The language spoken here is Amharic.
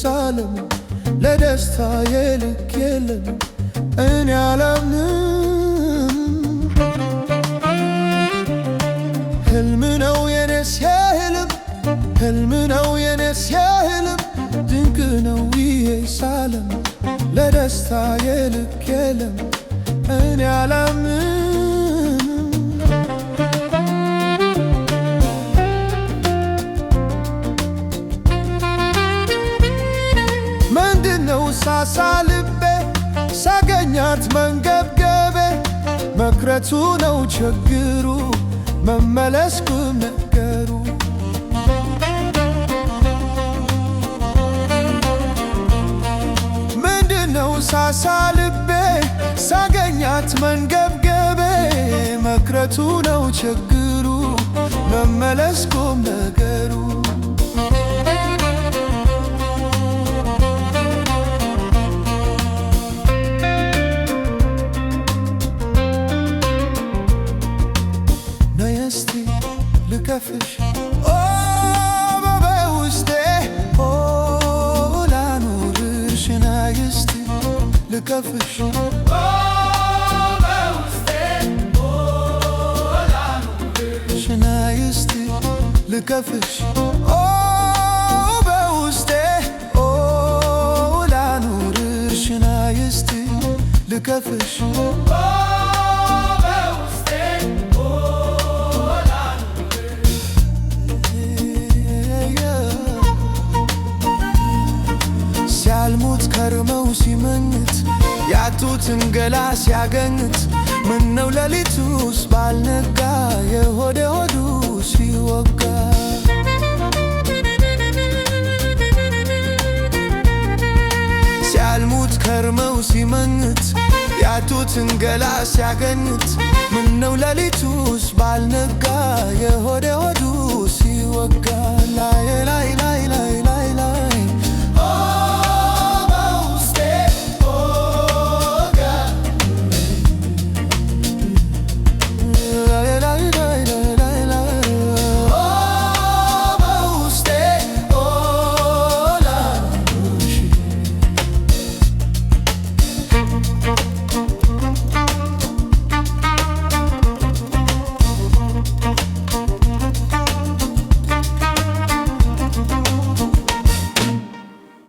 ሳለም ለደስታ የልክ የለም እኔ አላምንም። ሕልም ነው የኔስ የሕልም ሕልም ነው የኔስ የሕልም ድንቅ ነው ይሄ ሳለም ለደስታ የልክ የለም እኔ አላምንም። ምንድነው ሳሳ ልቤ ሳገኛት መንገብገቤ መክረቱ ነው ችግሩ መመለስ ቁም ነገሩ። ምንድነው ሳሳ ልቤ ሳገኛት መንገብገቤ መክረቱ ነው ችግሩ መመለስ ቁም ነገሩ። ልከፍሽ በውስጤ ላኑርሽ ናይስቲ ልከፍሽ በውስጤ ላኑርሽ ናይስቲ ልከፍሽ በውስጤ ላኑርሽ ናይስቲ ልከፍሽ ሲያልሙት ከርመው ሲመኙት ያጡትን ገላ ሲያገኙት ምነው ሌሊቱስ ባልነጋ የሆደ ሆዱ ሲወጋ። ሲያልሙት ከርመው ሲመኙት ያጡትን ገላ ሲያገኙት ምነው ሌሊቱስ ባልነጋ የሆደ ሆዱ ሲወጋ። ላይ ላይ ላይ ላይ ላይ